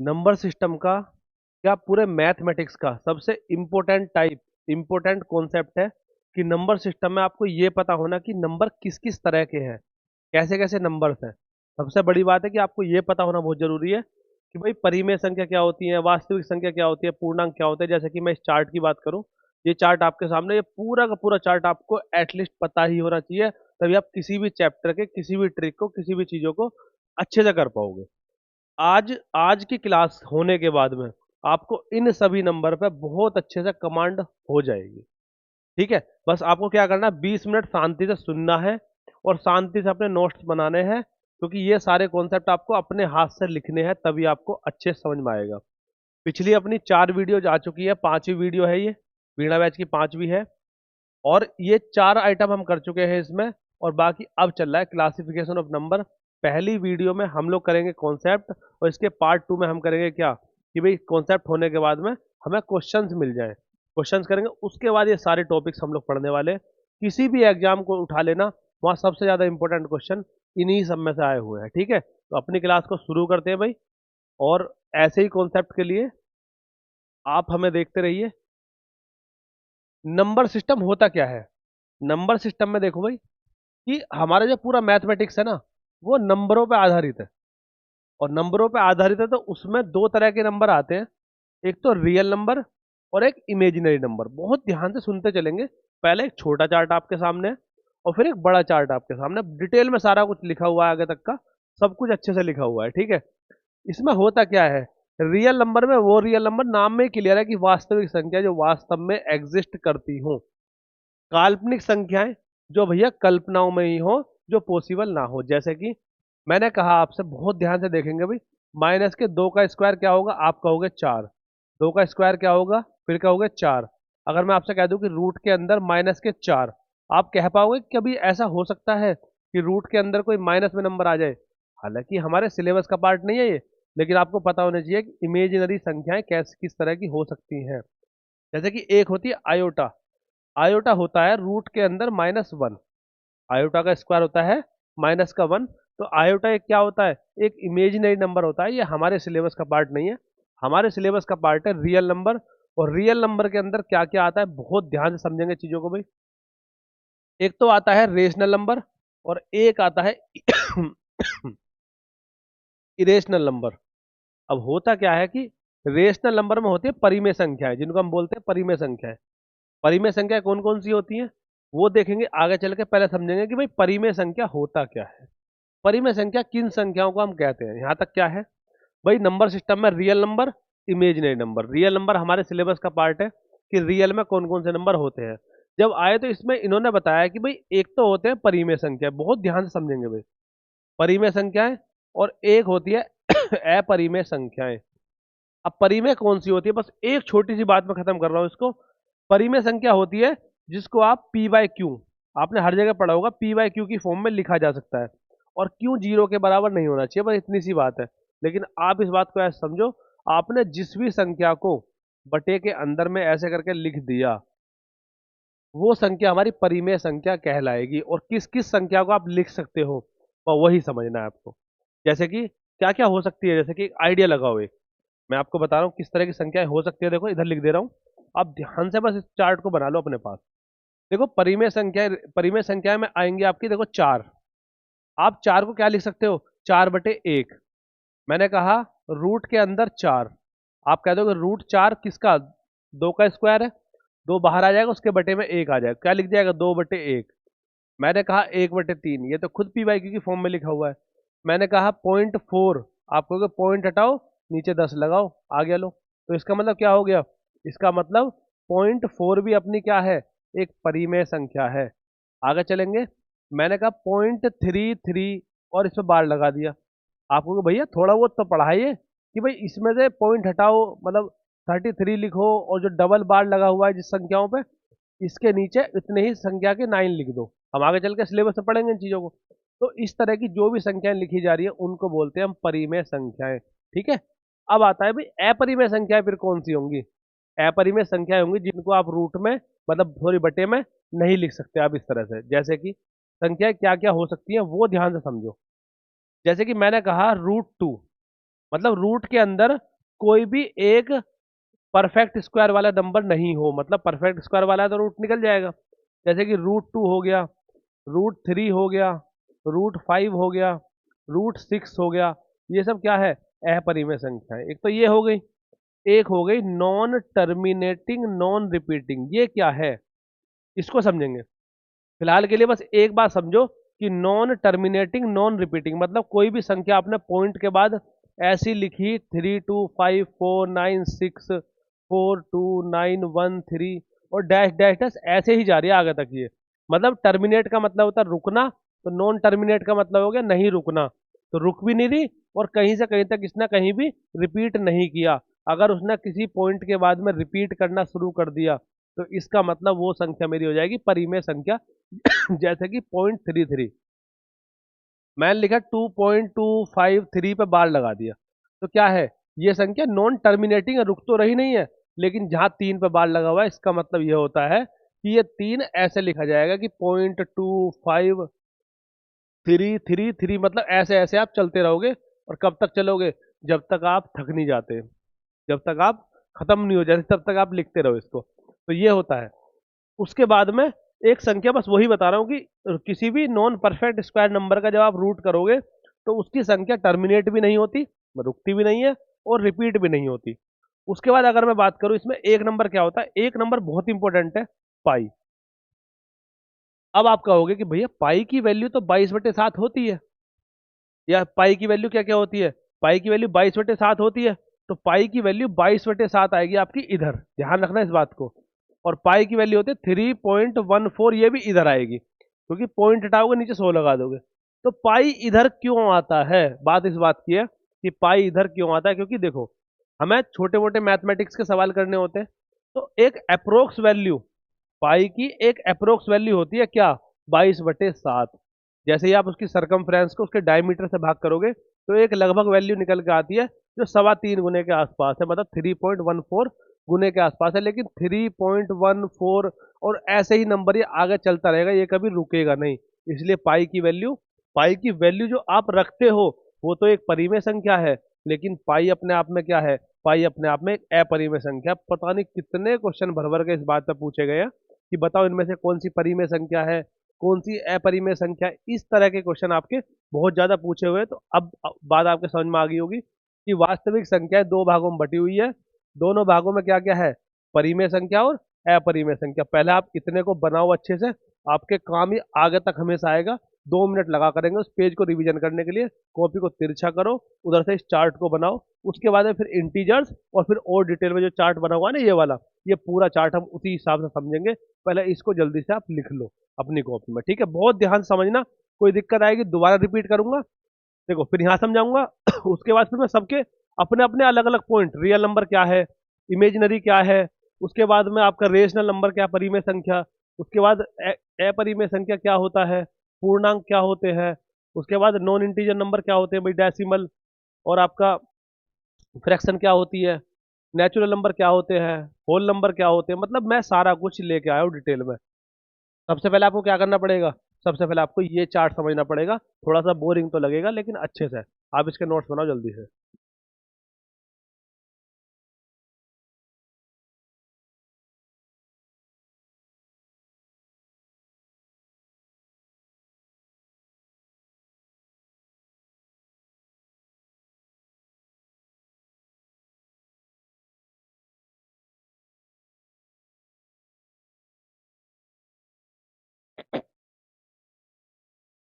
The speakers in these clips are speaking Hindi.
नंबर सिस्टम का क्या पूरे मैथमेटिक्स का सबसे इम्पोर्टेंट कॉन्सेप्ट है कि नंबर सिस्टम में आपको ये पता होना कि नंबर किस किस तरह के हैं, कैसे कैसे नंबर्स हैं। सबसे बड़ी बात है कि आपको ये पता होना बहुत जरूरी है कि भाई परिमेय संख्या क्या होती है, वास्तविक संख्या क्या होती है, पूर्णांक क्या होते हैं। जैसे कि मैं इस चार्ट की बात करूं, ये चार्ट आपके सामने, ये पूरा का पूरा चार्ट आपको एटलीस्ट पता ही होना चाहिए, तभी आप किसी भी चैप्टर के किसी भी ट्रिक को, किसी भी चीजों को अच्छे से कर पाओगे। आज आज की क्लास होने के बाद में आपको इन सभी नंबर पे बहुत अच्छे से कमांड हो जाएगी। ठीक है, बस आपको क्या करना है, 20 मिनट शांति से सुनना है और शांति से अपने नोट्स बनाने हैं, क्योंकि ये सारे कॉन्सेप्ट आपको अपने हाथ से लिखने हैं, तभी आपको अच्छे से समझ में आएगा। पिछली अपनी 4 वीडियो जा चुकी है, 5वीं वीडियो है ये, वीणा बैच की 5वीं है। और ये 4 आइटम हम कर चुके हैं इसमें, और बाकी अब चल रहा है क्लासिफिकेशन ऑफ नंबर। पहली वीडियो में हम लोग करेंगे कॉन्सेप्ट, और इसके पार्ट 2 में हम करेंगे क्या, कि भाई कॉन्सेप्ट होने के बाद में हमें क्वेश्चंस मिल जाए, क्वेश्चंस करेंगे, उसके बाद ये सारे टॉपिक्स हम लोग पढ़ने वाले हैं। किसी भी एग्जाम को उठा लेना, वहाँ सबसे ज़्यादा इंपॉर्टेंट क्वेश्चन इन्हीं सब में से आए हुए हैं। ठीक है, तो अपनी क्लास को शुरू करते हैं भाई। और ऐसे ही कॉन्सेप्ट के लिए आप हमें देखते रहिए। नंबर सिस्टम होता क्या है? नंबर सिस्टम में देखो भाई, कि हमारा जो पूरा मैथमेटिक्स है ना, वो नंबरों पे आधारित है। और नंबरों पे आधारित है तो उसमें दो तरह के नंबर आते हैं, एक तो रियल नंबर और एक इमेजिनरी नंबर। बहुत ध्यान से सुनते चलेंगे। पहले एक छोटा चार्ट आपके सामने है, और फिर एक बड़ा चार्ट आपके सामने, डिटेल में सारा कुछ लिखा हुआ है, आगे तक का सब कुछ अच्छे से लिखा हुआ है। ठीक है, इसमें होता क्या है, रियल नंबर में, वो रियल नंबर नाम में ही क्लियर है कि वास्तविक संख्या जो वास्तव में एग्जिस्ट करती हो। काल्पनिक संख्याएं जो भैया कल्पनाओं में ही हो, जो पॉसिबल ना हो। जैसे कि मैंने कहा आपसे, बहुत ध्यान से देखेंगे भाई, माइनस के 2 का स्क्वायर क्या होगा, आप कहोगे 4। 2 का स्क्वायर क्या होगा, फिर कहोगे 4। अगर मैं आपसे कह दूं कि रूट के अंदर माइनस के 4, आप कह पाओगे कि कभी ऐसा हो सकता है कि रूट के अंदर कोई माइनस में नंबर आ जाए? हालांकि हमारे सिलेबस का पार्ट नहीं है ये, लेकिन आपको पता होना चाहिए कि इमेजिनरी संख्याएं कैस किस तरह की हो सकती हैं। जैसे कि एक होती है आयोटा। आयोटा होता है रूट के अंदर -1। आयोटा का स्क्वायर होता है -1। तो आयोटा एक क्या होता है, एक इमेजिनरी नंबर होता है। ये हमारे सिलेबस का पार्ट नहीं है, हमारे सिलेबस का पार्ट है रियल नंबर। और रियल नंबर के अंदर क्या क्या आता है, बहुत ध्यान से समझेंगे चीजों को भाई। एक तो आता है रेशनल नंबर, और एक आता है इरेशनल नंबर। अब होता क्या है कि रेशनल नंबर में होती है परिमेय संख्याएं, जिनको हम बोलते हैं परिमेय संख्याएं। परिमेय संख्या कौन कौन सी होती हैं, वो देखेंगे आगे चल के। पहले समझेंगे कि भाई परिमेय संख्या होता क्या है, परिमेय संख्या किन संख्याओं को हम कहते हैं। यहां तक क्या है भाई, नंबर सिस्टम में real number, imaginary number. Real number हमारे सिलेबस का पार्ट है कि रियल में कौन कौन से नंबर होते हैं। जब आए तो इसमें इन्होंने बताया कि भाई एक तो होते हैं परिमेय संख्या, बहुत ध्यान से समझेंगे भाई, परिमेय संख्याएं, और एक होती है अपरिमेय संख्याएं। अब परिमेय कौन सी होती है, बस एक छोटी सी बात में खत्म कर रहा हूं इसको। परिमेय संख्या होती है जिसको आप पी बाय क्यू, आपने हर जगह पढ़ा होगा, पी बाय क्यू की फॉर्म में लिखा जा सकता है। और क्यू 0 के बराबर नहीं होना चाहिए, बस इतनी सी बात है। लेकिन आप इस बात को ऐसे समझो, आपने जिस भी संख्या को बटे के अंदर में ऐसे करके लिख दिया, वो संख्या हमारी परिमेय संख्या कहलाएगी। और किस किस संख्या को आप लिख सकते हो, और वही समझना है आपको। जैसे कि क्या क्या हो सकती है, जैसे कि आइडिया लगाओ एक, मैं आपको बता रहा हूँ किस तरह की संख्याएं हो सकती है। देखो इधर लिख दे रहा हूँ, आप ध्यान से बस इस चार्ट को बना लो अपने पास। देखो परिमेय संख्याएं में आएंगी आपकी, देखो 4। आप 4 को क्या लिख सकते हो, 4/1। मैंने कहा रूट के अंदर 4, आप कह दोगे रूट 4 किसका, 2 का स्क्वायर है, 2 बाहर आ जाएगा, उसके बटे में 1 आ जाएगा, क्या लिख जाएगा, 2/1। मैंने कहा 1/3, ये तो खुद पी बाई क्यू की फॉर्म में लिखा हुआ है। मैंने कहा 0.4, आप कहोगे पॉइंट हटाओ, नीचे 10 लगाओ, आ गया लो। तो इसका मतलब क्या हो गया, इसका मतलब 0.4 भी अपनी क्या है, एक परिमेय संख्या है। आगे चलेंगे, मैंने कहा 0.33, और इस पर बार लगा दिया। आप कहोगे भैया थोड़ा बहुत तो पढ़ाइए, कि भाई इसमें से पॉइंट हटाओ, मतलब 33 लिखो, और जो डबल बार लगा हुआ है जिस संख्याओं पे, इसके नीचे इतने ही संख्या के 9 लिख दो। हम आगे चल के सिलेबस में पढ़ेंगे इन चीजों को। तो इस तरह की जो भी संख्याएं लिखी जा रही है उनको बोलते हैं हम परिमेय संख्याएं। ठीक है, अब आता है भाई अपरिमेय संख्याएं, फिर कौन सी होंगी? अपरिमेय संख्याएं होंगी जिनको आप रूट में, मतलब सॉरी बटे में नहीं लिख सकते आप इस तरह से। जैसे कि संख्याएं क्या क्या हो सकती हैं वो ध्यान से समझो। जैसे कि मैंने कहा √2, मतलब रूट के अंदर कोई भी एक परफेक्ट स्क्वायर वाला नंबर नहीं हो, मतलब परफेक्ट स्क्वायर वाला है तो रूट निकल जाएगा। जैसे कि रूट 2 हो गया, रूट 3 हो गया, रूट 5 हो गया, रूट 6 हो गया। ये सब क्या है? अपरिमेय संख्या है। एक तो ये हो गई, एक हो गई नॉन टर्मिनेटिंग नॉन रिपीटिंग। ये क्या है, इसको समझेंगे। फिलहाल के लिए बस एक बात समझो कि नॉन टर्मिनेटिंग नॉन रिपीटिंग मतलब कोई भी संख्या आपने पॉइंट के बाद ऐसी लिखी 325496 4291 3 और डैश डैश डैश ऐसे ही जा रही है आगे तक। ये मतलब टर्मिनेट का मतलब होता है रुकना, तो नॉन टर्मिनेट का मतलब हो गया नहीं रुकना। तो रुक भी नहीं रही और कहीं से कहीं तक इसने कहीं भी रिपीट नहीं किया। अगर उसने किसी पॉइंट के बाद में रिपीट करना शुरू कर दिया तो इसका मतलब वो संख्या मेरी हो जाएगी परिमेय संख्या। जैसे कि 0.33 मैंने लिखा 2.253 पे बार लगा दिया, तो क्या है? ये संख्या नॉन टर्मिनेटिंग है, रुक तो रही नहीं है, लेकिन जहां 3 पे बार लगा हुआ है इसका मतलब ये होता है कि ये 3 ऐसे लिखा जाएगा कि 0.25333 मतलब ऐसे ऐसे आप चलते रहोगे। और कब तक चलोगे? जब तक आप थक नहीं जाते, जब तक आप खत्म नहीं हो जाते तब तक आप लिखते रहो इसको। तो ये होता है। उसके बाद में एक संख्या, बस वही बता रहा हूं कि किसी भी नॉन परफेक्ट स्क्वायर नंबर का जब आप रूट करोगे तो उसकी संख्या टर्मिनेट भी नहीं होती, रुकती भी नहीं है और रिपीट भी नहीं होती। उसके बाद अगर मैं बात करूं इसमें एक नंबर क्या होता है, एक नंबर बहुत इंपॉर्टेंट है, पाई। अब आप कहोगे कि भैया पाई की वैल्यू तो 22/7 होती है, या पाई की वैल्यू क्या क्या होती है? पाई की वैल्यू 22/7 होती है। तो पाई की वैल्यू 22/7 आएगी आपकी इधर, ध्यान रखना इस बात को। और पाई की वैल्यू होती है 3.14, ये भी इधर आएगी, क्योंकि पॉइंट हटाओगे नीचे 100 लगा दोगे। तो पाई इधर क्यों आता है? बात इस बात की है कि पाई इधर क्यों आता है, क्योंकि देखो हमें छोटे मोटे मैथमेटिक्स के सवाल करने होते हैं, तो एक अप्रोक्स वैल्यू, पाई की एक अप्रोक्स वैल्यू होती है क्या? 22/7। जैसे ही आप उसकी सरकमफ्रेंस को उसके डायमीटर से भाग करोगे तो एक लगभग वैल्यू निकल के आती है जो 3.25 गुने के आसपास है, मतलब 3.14 गुने के आसपास है। लेकिन 3.14 और ऐसे ही नंबर ये आगे चलता रहेगा, ये कभी रुकेगा नहीं। इसलिए पाई की वैल्यू जो आप रखते हो वो तो एक परिमेय संख्या है, लेकिन पाई अपने आप में क्या है? पाई अपने आप में एक अपरिमेय संख्या। पता नहीं कितने क्वेश्चन भर भर के इस बात पे पूछे गए हैं कि बताओ इनमें से कौन सी परिमेय संख्या है, कौन सी अपरिमेय संख्या है। इस तरह के क्वेश्चन आपके बहुत ज्यादा पूछे हुए हैं। तो अब बात आपके समझ में आ गई होगी कि वास्तविक संख्या दो भागों में बटी हुई है। दोनों भागों में क्या क्या है? परिमेय संख्या और अपरिमेय संख्या। पहले आप इतने को बनाओ अच्छे से, आपके काम ही आगे तक हमेशा आएगा। 2 मिनट लगा करेंगे उस पेज को रिवीजन करने के लिए। कॉपी को तिरछा करो, उधर से इस चार्ट को बनाओ, उसके बाद में फिर इंटीजर्स और फिर और डिटेल में जो चार्ट बना हुआ है ना ये वाला, ये पूरा चार्ट हम उसी हिसाब से समझेंगे। पहले इसको जल्दी से आप लिख लो अपनी कॉपी में, ठीक है? बहुत ध्यान से समझना, कोई दिक्कत आएगी दोबारा रिपीट करूंगा, देखो फिर यहाँ समझाऊंगा। उसके बाद फिर मैं सबके अपने अपने अलग अलग पॉइंट, रियल नंबर क्या है, इमेजिनरी क्या है, उसके बाद में आपका रेशनल नंबर क्या, परिमेय संख्या, उसके बाद अपरिमेय संख्या क्या होता है, पूर्णांक क्या होते हैं, उसके बाद नॉन इंटीजर नंबर क्या होते हैं भाई, डेसिमल, और आपका फ्रैक्शन क्या होती है, नेचुरल नंबर क्या होते हैं, होल नंबर क्या होते हैं। मतलब मैं सारा कुछ लेके आया हूँ डिटेल में। सबसे पहले आपको क्या करना पड़ेगा? सबसे पहले आपको ये चार्ट समझना पड़ेगा। थोड़ा सा बोरिंग तो लगेगा लेकिन अच्छे से आप इसके नोट्स बनाओ जल्दी से।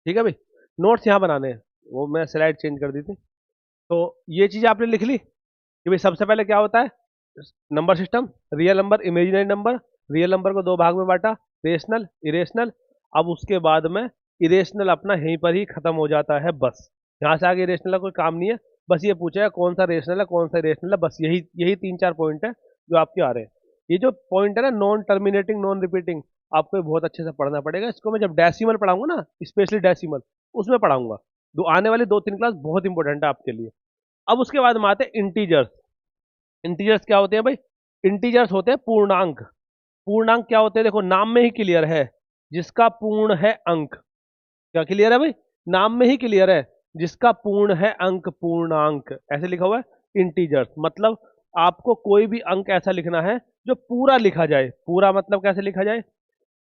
ठीक है भाई, नोट्स यहाँ बनाने हैं, वो मैं स्लाइड चेंज कर दी थी। तो ये चीज आपने लिख ली कि भाई सबसे पहले क्या होता है, number system, real number, imaginary number. Real number को दो भाग में बांटा, रेशनल, इरेशनल। अब उसके बाद में इरेशनल अपना यहीं पर ही खत्म हो जाता है, बस यहाँ से आगे इरेशनल का कोई काम नहीं है। बस ये पूछा है कौन सा रेशनल है कौन सा इरेशनल है, बस यही यही 3-4 पॉइंट है जो आपके आ रहे हैं। ये जो पॉइंट है ना, नॉन टर्मिनेटिंग नॉन रिपीटिंग, आपको ये बहुत अच्छे से पढ़ना पड़ेगा। इसको मैं जब डेसिमल पढ़ाऊंगा ना, स्पेशली डेसिमल, उसमें पढ़ाऊंगा। आने वाली 2-3 क्लास बहुत इंपॉर्टेंट है आपके लिए। अब उसके बाद में आते हैं इंटीजर्स। इंटीजर्स क्या होते हैं भाई? इंटीजर्स होते हैं पूर्णांक। पूर्णांक क्या होते हैं? देखो नाम में ही क्लियर है, जिसका पूर्ण है अंक। क्या क्लियर है भाई? नाम में ही क्लियर है, जिसका पूर्ण है अंक पूर्णांक, ऐसे लिखा हुआ है इंटीजर्स, मतलब आपको कोई भी अंक ऐसा लिखना है जो पूरा लिखा जाए। पूरा मतलब कैसे लिखा जाए,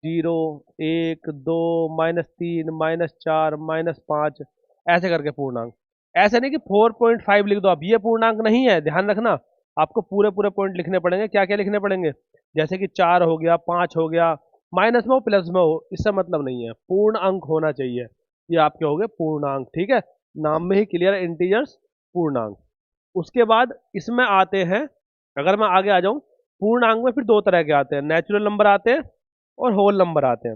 0, 1, 2, -3, -4, -5, ऐसे करके पूर्णांक। ऐसे नहीं कि 4.5 लिख दो आप, ये पूर्णांक नहीं है, ध्यान रखना। आपको पूरे पूरे पॉइंट लिखने पड़ेंगे। क्या क्या लिखने पड़ेंगे, जैसे कि 4 हो गया, 5 हो गया, माइनस में हो प्लस में हो, इससे मतलब नहीं है, पूर्ण अंक होना चाहिए। ये आपके हो गए पूर्णांक, ठीक है, नाम में ही क्लियर है, इंटीजर्स पूर्णांक। उसके बाद इसमें आते हैं, अगर मैं आगे आ जाऊं, पूर्णांक में फिर दो तरह के आते हैं, नेचुरल नंबर आते हैं और होल नंबर आते हैं।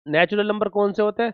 नेचुरल नंबर कौन से होते हैं,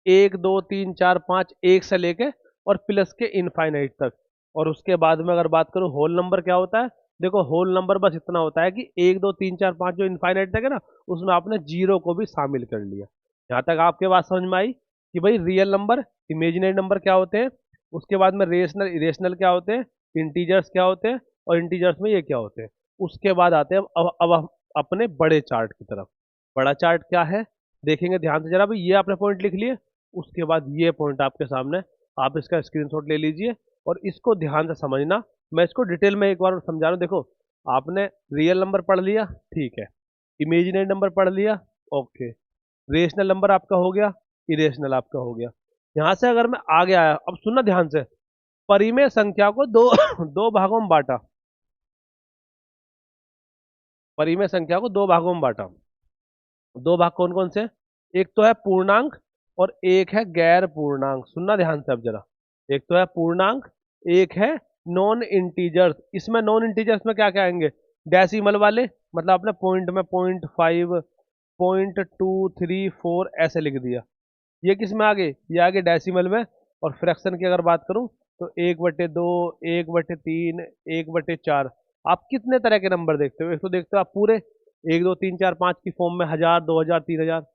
1, 2, 3, 4, 5, एक से लेके और प्लस के इनफाइनाइट तक। और उसके बाद में अगर बात करूं होल नंबर क्या होता है, देखो होल नंबर बस इतना होता है कि 1, 2, 3, 4, 5 जो इनफाइनाइट तक है ना, उसमें आपने जीरो को भी शामिल कर लिया। यहाँ तक आपके बात समझ में आई कि भाई रियल नंबर, इमेजिनरी नंबर क्या होते हैं, उसके बाद में रेशनल इरेशनल क्या होते हैं, इंटीजर्स क्या होते हैं, और इंटीजर्स में ये क्या होते हैं। उसके बाद आते हैं अब हम अपने बड़े चार्ट की तरफ। बड़ा चार्ट क्या है, देखेंगे ध्यान से जरा भाई, ये आपने पॉइंट लिख लिए, उसके बाद ये पॉइंट आपके सामने, आप इसका स्क्रीनशॉट ले लीजिए और इसको ध्यान से समझना। मैं इसको डिटेल में एक बार समझा रहा हूँ। देखो, आपने रियल नंबर पढ़ लिया, ठीक है, इमेजिनरी नंबर पढ़ लिया, ओके, रेशनल नंबर आपका हो गया, इरेशनल आपका हो गया। यहां से अगर मैं आगे आया, अब सुनना ध्यान से, परिमेय संख्या को दो दो भागों में बांटा, परिमेय संख्या को दो भागों में बांटा। दो भाग कौन कौन से, एक तो है पूर्णांक और एक है गैर पूर्णांक। सुनना ध्यान से अब जरा, एक तो है पूर्णांक, एक है नॉन इंटीजर्स। इसमें नॉन इंटीजर्स में क्या क्या आएंगे, डेसिमल वाले, मतलब आपने पॉइंट में 0.5, 0.234 ऐसे लिख दिया, ये किस में आगे, ये आगे डेसिमल में। और फ्रैक्शन की अगर बात करूं तो 1/2, 1/3, 1/4। आप कितने तरह के नंबर देखते हो, एक तो देखते हो आप पूरे 1, 2, 3, 4, 5 की फॉर्म में, 1000, 2000, 3000।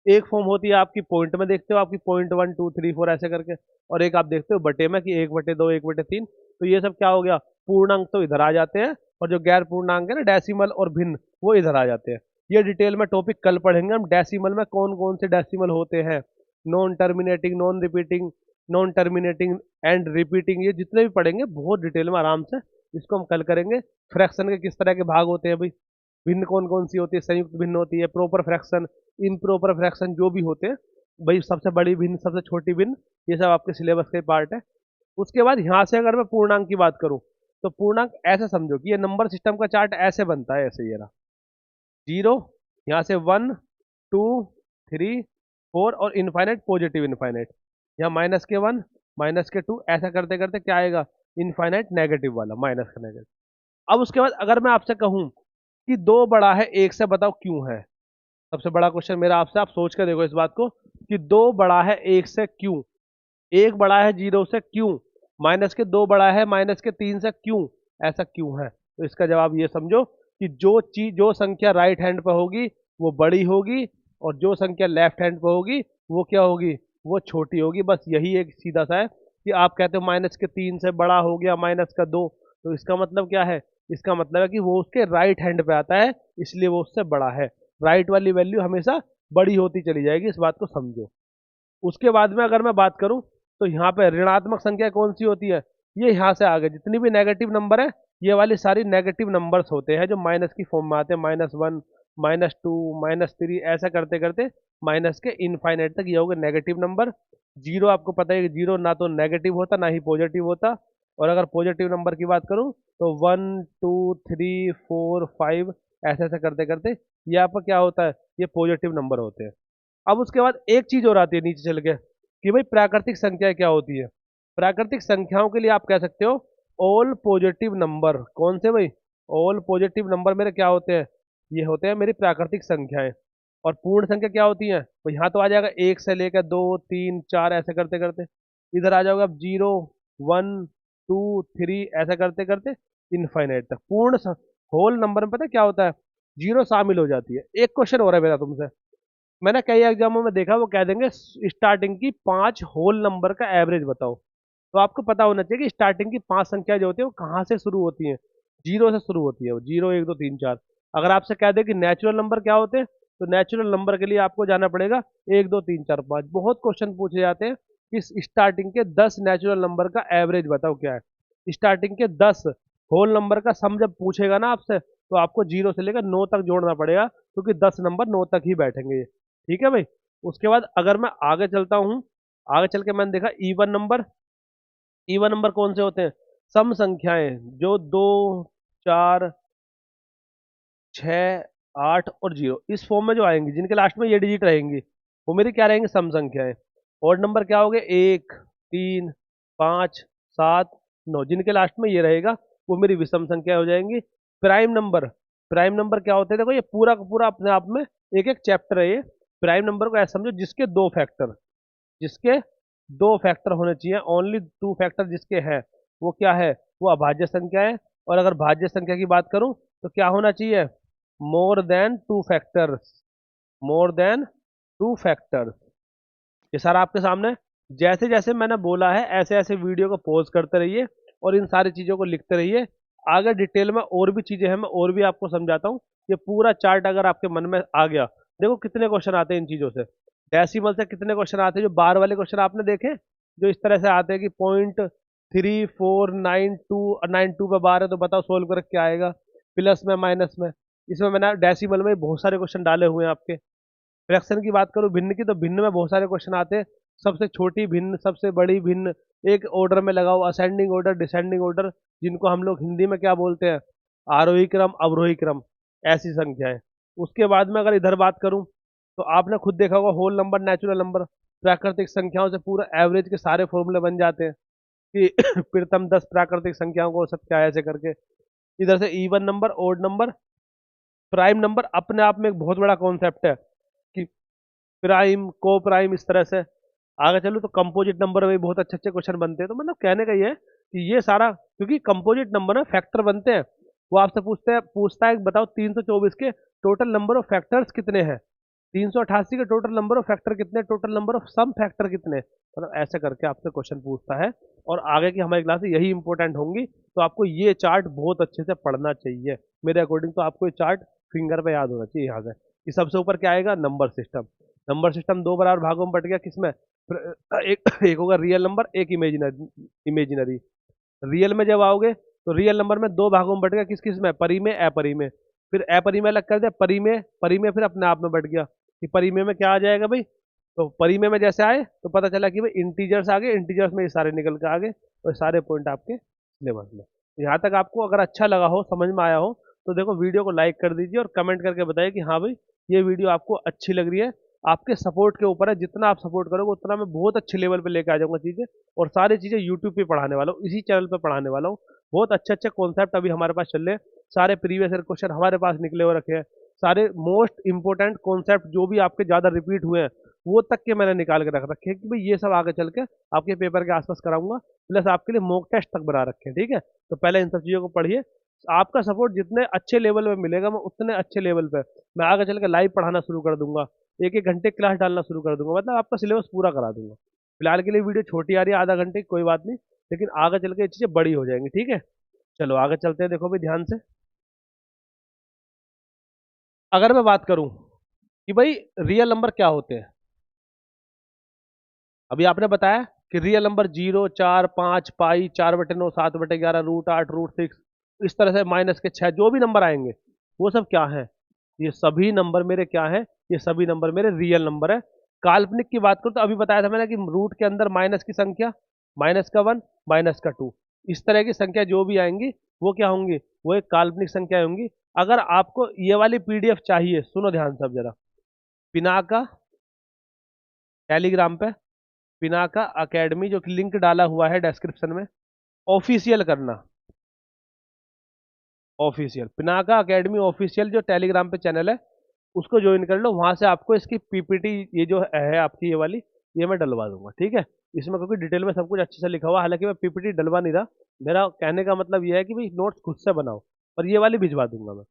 एक फॉर्म होती है आपकी पॉइंट में देखते हो, आपकी 0.1, 2, 3, 4 ऐसे करके। और एक आप देखते हो बटे में कि 1/2, 1/3। तो ये सब क्या हो गया, पूर्णांक तो इधर आ जाते हैं, और जो गैर पूर्णांक है ना, डेसिमल और भिन्न, वो इधर आ जाते हैं। ये डिटेल में टॉपिक कल पढ़ेंगे हम, डेसिमल में कौन कौन से डेसिमल होते हैं, non terminating, non repeating, non terminating and repeating, ये जितने भी पढ़ेंगे बहुत डिटेल में आराम से, इसको हम कल करेंगे। फ्रैक्शन के किस तरह के भाग होते हैं भाई, भिन्न कौन कौन सी होती है, संयुक्त भिन्न होती है, प्रॉपर फ्रैक्शन, इम्प्रॉपर फ्रैक्शन जो भी होते हैं भाई, सबसे बड़ी भिन्न, सबसे छोटी भिन्न, ये सब आपके सिलेबस के पार्ट है। उसके बाद यहाँ से अगर मैं पूर्णांक की बात करूँ, तो पूर्णांक ऐसे समझो कि ये नंबर सिस्टम का चार्ट ऐसे बनता है, ऐसे ये रहा, 0, यहाँ से 1, 2, 3, 4 और इनफाइनाइट, पॉजिटिव इनफाइनाइट, यहाँ -1, -2, ऐसा करते करते क्या आएगा, इनफाइनाइट नेगेटिव वाला, माइनस का नेगेटिव। अब उसके बाद अगर मैं आपसे कहूं कि दो बड़ा है एक से, बताओ क्यों है। सबसे बड़ा क्वेश्चन मेरा आपसे, आप सोच कर देखो इस बात को कि दो बड़ा है एक से क्यों, एक बड़ा है 0 से क्यों, -2 बड़ा है -3 से क्यों, ऐसा क्यों है। तो इसका जवाब ये समझो कि जो चीज, जो संख्या राइट हैंड पे होगी वो बड़ी होगी, और जो संख्या लेफ्ट हैंड पे होगी वो क्या होगी, वो छोटी होगी। बस यही एक सीधा सा है कि आप कहते हो -3 से बड़ा हो गया -2, तो इसका मतलब क्या है, इसका मतलब है कि वो उसके राइट हैंड पे आता है, इसलिए वो उससे बड़ा है। राइट वाली वैल्यू हमेशा बड़ी होती चली जाएगी, इस बात को समझो। उसके बाद में अगर मैं बात करूं, तो यहाँ पे ऋणात्मक संख्या कौन सी होती है, ये यहाँ से आगे जितनी भी नेगेटिव नंबर है, ये वाली सारी नेगेटिव नंबर्स होते हैं जो माइनस की फॉर्म में आते हैं, -1, -2, -3, ऐसा करते करते माइनस के इनफाइनाइट तक ये हो गए नेगेटिव नंबर। जीरो आपको पता है कि जीरो ना तो नेगेटिव होता ना ही पॉजिटिव होता। और अगर पॉजिटिव नंबर की बात करूं तो 1, 2, 3, 4, 5 ऐसे ऐसे करते करते ये आपका क्या होता है, ये पॉजिटिव नंबर होते हैं। अब उसके बाद एक चीज और आती है नीचे चल के कि भाई प्राकृतिक संख्या क्या होती है। प्राकृतिक संख्याओं के लिए आप कह सकते हो ऑल पॉजिटिव नंबर। कौन से भाई, ऑल पॉजिटिव नंबर मेरे क्या होते हैं, ये होते हैं मेरी प्राकृतिक संख्याएं। और पूर्ण संख्या क्या होती है, तो यहाँ तो आ जाएगा 1 से लेकर 2, 3, 4 ऐसे करते करते, इधर आ जाओगे अब 0, 1, 2, 3 ऐसा करते करते इनफाइनाइट तक। होल नंबर में पता है क्या होता है, जीरो शामिल हो जाती है। एक क्वेश्चन हो रहा है मेरा तुमसे, मैंने कई एग्जामों में देखा, वो कह देंगे स्टार्टिंग की 5 होल नंबर का एवरेज बताओ। तो आपको पता होना चाहिए कि स्टार्टिंग की 5 संख्या जो होती है वो कहाँ से शुरू होती है, जीरो से शुरू होती है, वो 0, 1, 2, 3, 4। अगर आपसे कह दे कि नेचुरल नंबर क्या होते हैं, तो नेचुरल नंबर के लिए आपको जाना पड़ेगा 1, 2, 3, 4, 5। बहुत क्वेश्चन पूछे जाते हैं कि स्टार्टिंग के 10 नेचुरल नंबर का एवरेज बताओ क्या है। स्टार्टिंग के 10 होल नंबर का सम जब पूछेगा ना आपसे, तो आपको 0 से लेकर 9 तक जोड़ना पड़ेगा, क्योंकि 10 नंबर 9 तक ही बैठेंगे ये। ठीक है भाई। उसके बाद अगर मैं आगे चलता हूँ, आगे चल के मैंने देखा इवन नंबर। इवन नंबर कौन से होते हैं? सम संख्याएं जो 2, 4, 6, 8 और 0 इस फॉर्म में जो आएंगी, जिनके लास्ट में ये डिजिट रहेंगी, वो मेरी क्या रहेंगी? सम संख्याएं। ऑड नंबर क्या हो गए? 1, 3, 5, 7, 9, जिनके लास्ट में ये रहेगा वो मेरी विषम संख्या हो जाएंगी। प्राइम नंबर, प्राइम नंबर क्या होते हैं? देखो ये पूरा का पूरा अपने आप में एक एक चैप्टर है ये। प्राइम नंबर को ऐसे समझो जिसके दो फैक्टर, जिसके दो फैक्टर होने चाहिए, ओनली टू फैक्टर जिसके हैं, वो क्या है? वो अभाज्य संख्या है। और अगर भाज्य संख्या की बात करूं तो क्या होना चाहिए? More than two factors, more than two factors. ये सारा आपके सामने। जैसे जैसे मैंने बोला है ऐसे ऐसे वीडियो को पॉज करते रहिए और इन सारी चीज़ों को लिखते रहिए। आगे डिटेल में और भी चीज़ें हैं, मैं और भी आपको समझाता हूँ। ये पूरा चार्ट अगर आपके मन में आ गया, देखो कितने क्वेश्चन आते हैं इन चीज़ों से। डेसिमल से कितने क्वेश्चन आते हैं, जो बार वाले क्वेश्चन आपने देखे, जो इस तरह से आते हैं कि 0.3492 पे बार है, तो बताओ सोल्व कर क्या आएगा, प्लस में माइनस में। इसमें मैंने डेसिमल में बहुत सारे क्वेश्चन डाले हुए हैं आपके। फ्रैक्शन की बात करूं भिन्न की, तो भिन्न में बहुत सारे क्वेश्चन आते हैं। सबसे छोटी भिन्न, सबसे बड़ी भिन्न, एक ऑर्डर में लगाओ, असेंडिंग ऑर्डर, डिसेंडिंग ऑर्डर, जिनको हम लोग हिंदी में क्या बोलते हैं? आरोही क्रम, अवरोही क्रम, ऐसी संख्या है। उसके बाद में अगर इधर बात करूं, तो आपने खुद देखा होगा होल नंबर, नेचुरल नंबर, प्राकृतिक संख्याओं से पूरा एवरेज के सारे फॉर्मूले बन जाते हैं कि प्रथम 10 प्राकृतिक संख्याओं को औसत क्या है, ऐसे करके। इधर से even number, odd number, prime number अपने आप में एक बहुत बड़ा कॉन्सेप्ट है कि प्राइम, को प्राइम, इस तरह से आगे चलूँ तो कंपोजिट नंबर में भी बहुत अच्छे अच्छे क्वेश्चन बनते हैं। तो मतलब कहने का ये है कि ये सारा, क्योंकि कंपोजिट नंबर में फैक्टर बनते हैं, वो आपसे पूछता है बताओ 324 के टोटल नंबर ऑफ फैक्टर्स कितने हैं, 388 के टोटल नंबर ऑफ फैक्टर कितने, total number of sum factor कितने, मतलब ऐसे करके आपसे क्वेश्चन पूछता है। और आगे की हमारी क्लास यही इंपॉर्टेंट होंगी, तो आपको ये चार्ट बहुत अच्छे से पढ़ना चाहिए। मेरे अकॉर्डिंग तो आपको ये चार्ट फिंगर पे याद होना चाहिए यहाँ से, कि सबसे ऊपर क्या आएगा? Number system. नंबर सिस्टम दो बराबर भागों में बट गया, किसमें? एक होगा रियल नंबर, एक इमेजिनरी। इमेजिनरी रियल में जब आओगे तो रियल नंबर में दो भागों में बट गया, किस किस में? परिमेय, अपरिमेय। फिर अपरिमेय अलग कर दिया, परिमेय, परिमेय फिर अपने आप में बट गया कि परिमेय में क्या आ जाएगा भाई? तो परिमेय में जैसे आए तो पता चला कि भाई इंटीजर्स आ गए, इंटीजर्स में ये सारे निकल के आ गए, और सारे पॉइंट आपके सिलेबस में। तो यहाँ तक आपको अगर अच्छा लगा हो, समझ में आया हो, तो देखो वीडियो को लाइक कर दीजिए और कमेंट करके बताइए कि हाँ भाई ये वीडियो आपको अच्छी लग रही है। आपके सपोर्ट के ऊपर है, जितना आप सपोर्ट करोगे उतना मैं बहुत अच्छे लेवल पे लेके आ जाऊंगा चीज़ें। और सारी चीज़ें यूट्यूब पे पढ़ाने वाला हूँ, इसी चैनल पे पढ़ाने वाला हूँ। बहुत अच्छे अच्छे कॉन्सेप्ट अभी हमारे पास चल रहे हैं, सारे प्रीवियस ईयर क्वेश्चन हमारे पास निकले हुए रखे हैं। सारे मोस्ट इंपॉर्टेंट कॉन्सेप्ट जो भी आपके ज़्यादा रिपीट हुए हैं, वो तक के मैंने निकाल के रख रखे हैं कि भाई ये सब आगे चल के आपके पेपर के आसपास कराऊंगा। प्लस आपके लिए मॉक टेस्ट तक बना रखे हैं। ठीक है, तो पहले इन सब चीज़ों को पढ़िए। आपका सपोर्ट जितने अच्छे लेवल पे मिलेगा, मैं उतने अच्छे लेवल पे मैं आगे चल के लाइव पढ़ाना शुरू कर दूंगा, एक एक घंटे क्लास डालना शुरू कर दूंगा, मतलब आपका सिलेबस पूरा करा दूंगा। फिलहाल के लिए वीडियो छोटी आ रही है, आधा घंटे की, कोई बात नहीं, लेकिन आगे चल के ये चीज़ें बड़ी हो जाएंगी। ठीक है, चलो आगे चलते हैं। देखो भाई ध्यान से, अगर मैं बात करूं कि भाई रियल नंबर क्या होते हैं, अभी आपने बताया कि रियल नंबर 0, 4, 5, पाई, 4/9, 7/11, √8, √6, इस तरह से -6 जो भी नंबर आएंगे वो सब क्या है? ये सभी नंबर मेरे क्या है? ये सभी नंबर मेरे रियल नंबर है। काल्पनिक की बात करूं तो अभी बताया था मैंने कि रूट के अंदर माइनस की संख्या, -1, -2, इस तरह की संख्या जो भी आएंगी वो क्या होंगी? वो एक काल्पनिक संख्या होंगी। अगर आपको ये वाली पीडीएफ चाहिए, सुनो ध्यान से अब जरा, पिनाका टेलीग्राम पे, पिनाका एकेडमी जो कि लिंक डाला हुआ है डिस्क्रिप्शन में, ऑफिशियल करना, ऑफिशियल पिनाका एकेडमी ऑफिशियल जो टेलीग्राम पे चैनल है, उसको ज्वाइन कर लो। वहां से आपको इसकी पीपीटी ये जो है आपकी ये वाली, ये मैं डलवा दूंगा। ठीक है, इसमें क्योंकि डिटेल में सब कुछ अच्छे से लिखा हुआ है, हालांकि मैं पीपीटी डलवा नहीं रहा, मेरा कहने का मतलब ये है कि भाई नोट्स खुद से बनाओ, और ये वाली भिजवा दूंगा मैं।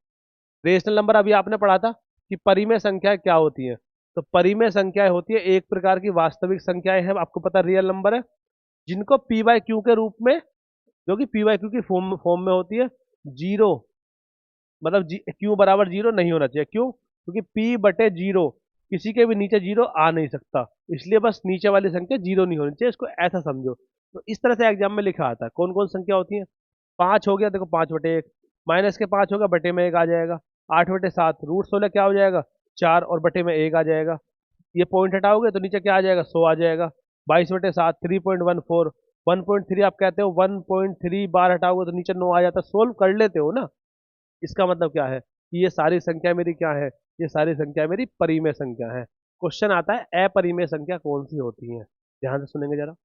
रेशनल नंबर अभी आपने पढ़ा था कि परिमेय संख्याएं क्या होती हैं, तो परिमेय संख्याएं होती है एक प्रकार की वास्तविक संख्याएं हैं, आपको पता रियल नंबर है, जिनको पी बाई क्यू के रूप में, जो कि पी बाई क्यू की फॉर्म फॉर्म में होती है। जीरो मतलब क्यू बराबर जीरो नहीं होना चाहिए, क्यों? क्योंकि पी बटे जीरो किसी के भी नीचे जीरो आ नहीं सकता, इसलिए बस नीचे वाली संख्या जीरो नहीं होनी चाहिए, इसको ऐसा समझो। तो इस तरह से एग्जाम में लिखा आता है। कौन कौन संख्या होती है? 5 हो गया, देखो 5/1, माइनस के 5 होगा, बटे में 1 आ जाएगा। 8/7 √16 क्या हो जाएगा? 4 और बटे में 1 आ जाएगा। ये पॉइंट हटाओगे तो नीचे क्या आ जाएगा? 100 आ जाएगा। 22/7 3.14, 1.3 आप कहते हो, 1.3 बार हटाओगे तो नीचे 9 आ जाता है। सोल्व कर लेते हो ना। इसका मतलब क्या है कि ये सारी संख्या मेरी क्या है? ये सारी संख्या मेरी परिमेय संख्या है। क्वेश्चन आता है अपरिमेय संख्या कौन सी होती है? ध्यान से सुनेंगे जरा।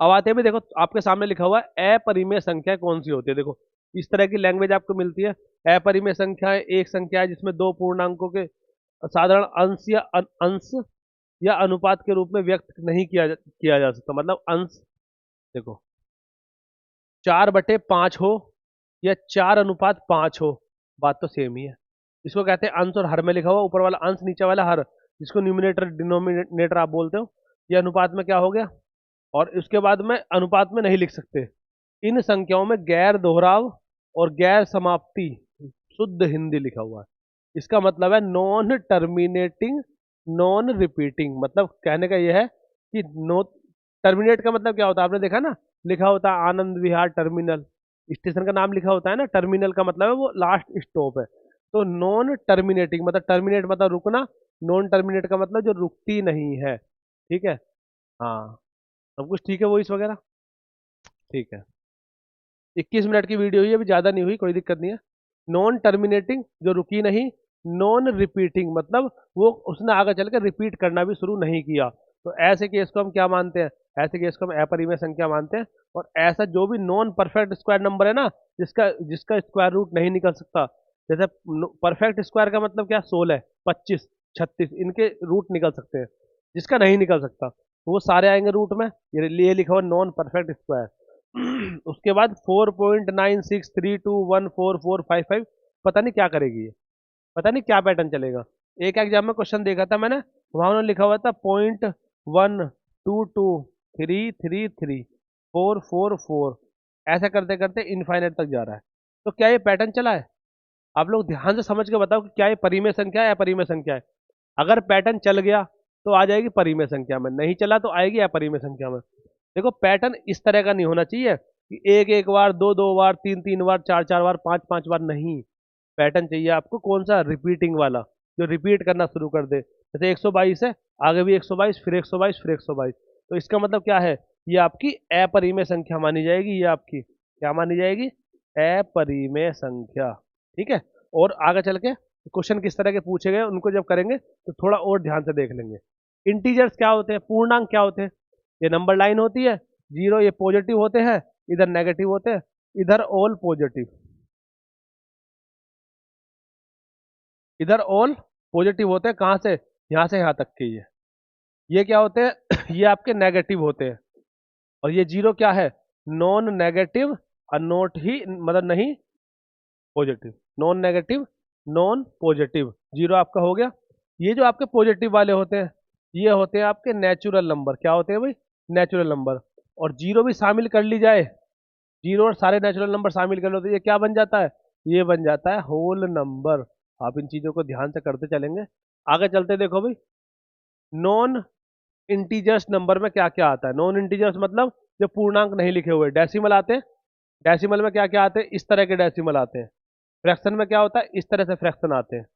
अब आते भी, देखो आपके सामने लिखा हुआ है अपरिमेय संख्या कौन सी होती है। देखो इस तरह की लैंग्वेज आपको मिलती है। अपरिमेय संख्या एक संख्या है जिसमें दो पूर्णांकों के साधारण अंश या अंश या अनुपात के रूप में व्यक्त नहीं किया जा सकता। मतलब अंश, देखो 4/5 हो या 4:5 हो, बात तो सेम ही है। इसको कहते हैं अंश, और हर में लिखा हुआ ऊपर वाला अंश, नीचे वाला हर, जिसको न्यूमिनेटर डिनोमिनेटर आप बोलते हो। ये अनुपात में क्या हो गया, और उसके बाद में अनुपात में नहीं लिख सकते। इन संख्याओं में गैर दोहराव और गैर समाप्ति शुद्ध हिंदी लिखा हुआ है। इसका मतलब है नॉन टर्मिनेटिंग, नॉन रिपीटिंग। मतलब कहने का यह है कि नो टर्मिनेट का मतलब क्या होता है? आपने देखा ना, लिखा होता है आनंद विहार टर्मिनल, स्टेशन का नाम लिखा होता है ना। टर्मिनल का मतलब है वो लास्ट स्टॉप है। तो नॉन टर्मिनेटिंग मतलब, टर्मिनेट मतलब रुकना, नॉन टर्मिनेट का मतलब जो रुकती नहीं है। ठीक है, हाँ सब कुछ ठीक है, वॉइस वगैरह ठीक है। 21 मिनट की वीडियो हुई, अभी ज़्यादा नहीं हुई, कोई दिक्कत नहीं है। नॉन टर्मिनेटिंग जो रुकी नहीं, नॉन रिपीटिंग मतलब वो उसने आगे चल के रिपीट करना भी शुरू नहीं किया। तो ऐसे केस को हम क्या मानते हैं? ऐसे केस को हम अपरिमेय संख्या मानते हैं। और ऐसा जो भी नॉन परफेक्ट स्क्वायर नंबर है ना, जिसका जिसका स्क्वायर रूट नहीं निकल सकता, जैसे परफेक्ट स्क्वायर का मतलब क्या? 16, 25, 36, इनके रूट निकल सकते हैं। जिसका नहीं निकल सकता तो वो सारे आएंगे रूट में। ये लिए लिखा हुआ नॉन परफेक्ट स्क्वायर। उसके बाद 4.9632144455, पता नहीं क्या करेगी ये, पता नहीं क्या पैटर्न चलेगा। एक एग्जाम में क्वेश्चन देखा था मैंने, वहां उन्होंने लिखा हुआ था 0.122333444, ऐसा करते करते इनफाइनाइट तक जा रहा है। तो क्या ये पैटर्न चला है? आप लोग ध्यान से समझ के बताओ कि क्या ये परिमेय संख्या है या अपरिमेय संख्या है। अगर पैटर्न चल गया तो आ जाएगी परिमेय संख्या में, नहीं चला तो आएगी अपरिमेय संख्या में। देखो पैटर्न इस तरह का नहीं होना चाहिए कि एक एक बार, दो दो बार, तीन तीन बार, चार चार बार, पांच पांच बार, नहीं। पैटर्न चाहिए आपको कौन सा? रिपीटिंग वाला, जो रिपीट करना शुरू कर दे। जैसे 122 है, आगे भी 122, फिर 122, फिर 122। तो इसका मतलब क्या है? ये आपकी अपरिमेय संख्या मानी जाएगी। ये आपकी क्या मानी जाएगी? अपरिमेय संख्या। ठीक है। और आगे चल के क्वेश्चन किस तरह के पूछे गए उनको जब करेंगे तो थोड़ा और ध्यान से देख लेंगे। इंटीजर्स क्या होते हैं? पूर्णांक क्या होते हैं? ये नंबर लाइन होती है, जीरो ये पॉजिटिव होते हैं, इधर नेगेटिव होते हैं, इधर ऑल पॉजिटिव, इधर ऑल पॉजिटिव होते हैं। कहाँ से? यहाँ से यहाँ तक के। ये क्या होते हैं? ये आपके नेगेटिव होते हैं। और ये जीरो क्या है? नॉन नेगेटिव और नोट ही, मतलब नहीं positive, non negative non positive, zero आपका हो गया। ये जो आपके पॉजिटिव वाले होते हैं, ये होते हैं आपके नेचुरल नंबर। क्या होते हैं भाई? Natural number. और जीरो भी शामिल कर ली जाए, जीरो और सारे नेचुरल नंबर शामिल कर लो, तो ये क्या बन जाता है? ये बन जाता है होल नंबर। आप इन चीजों को ध्यान से करते चलेंगे। आगे चलते देखो भाई, नॉन इंटीजर्स नंबर में क्या क्या आता है? नॉन इंटीजर्स मतलब जो पूर्णांक नहीं लिखे हुए, डेसिमल आते हैं। डेसिमल में क्या क्या आते हैं? इस तरह के डेसिमल आते हैं। फ्रैक्शन में क्या होता है? इस तरह से फ्रैक्शन आते हैं।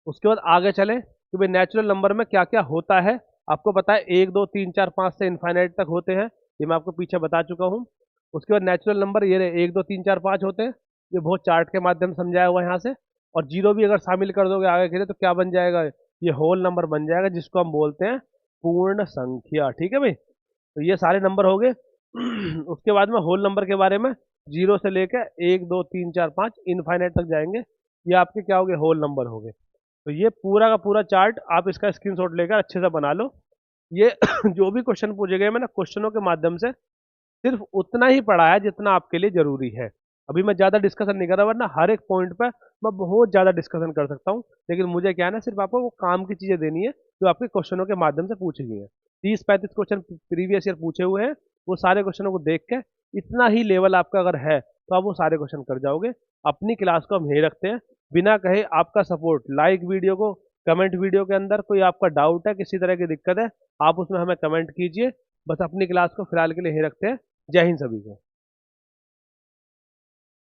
उसके बाद आगे चले कि भाई नेचुरल नंबर में क्या क्या होता है। आपको पता है 1 2 3 4 5 से इन्फाइनाइट तक होते हैं, ये मैं आपको पीछे बता चुका हूँ। उसके बाद नेचुरल नंबर ये रहे 1 2 3 4 5 होते हैं, ये बहुत चार्ट के माध्यम से समझाया हुआ है यहाँ से। और जीरो भी अगर शामिल कर दोगे आगे के लिए तो क्या बन जाएगा? ये होल नंबर बन जाएगा, जिसको हम बोलते हैं पूर्ण संख्या। ठीक है भाई, तो ये सारे नंबर हो गए। उसके बाद में होल नंबर के बारे में, जीरो से लेकर 1 2 3 4 5 इनफाइनाइट तक जाएंगे, ये आपके क्या हो गए? होल नंबर हो गए। तो ये पूरा का पूरा चार्ट आप इसका स्क्रीनशॉट लेकर अच्छे से बना लो। ये जो भी क्वेश्चन पूछे गए मैंने क्वेश्चनों के माध्यम से सिर्फ उतना ही पढ़ा है जितना आपके लिए जरूरी है। अभी मैं ज़्यादा डिस्कशन नहीं कर रहा, वरना हर एक पॉइंट पर मैं बहुत ज़्यादा डिस्कशन कर सकता हूँ। लेकिन मुझे क्या है ना, सिर्फ आपको वो काम की चीज़ें देनी है जो आपके क्वेश्चनों के माध्यम से पूछी गई है। 30-35 क्वेश्चन प्रीवियस ईयर पूछे हुए हैं, वो सारे क्वेश्चनों को देख के इतना ही लेवल आपका अगर है तो आप वो सारे क्वेश्चन कर जाओगे। अपनी क्लास को हम यही रखते हैं, बिना कहे आपका सपोर्ट, लाइक वीडियो को, कमेंट वीडियो के अंदर कोई आपका डाउट है, किसी तरह की दिक्कत है, आप उसमें हमें कमेंट कीजिए। बस अपनी क्लास को फिलहाल के लिए यहीं रखते हैं। जय हिंद सभी को।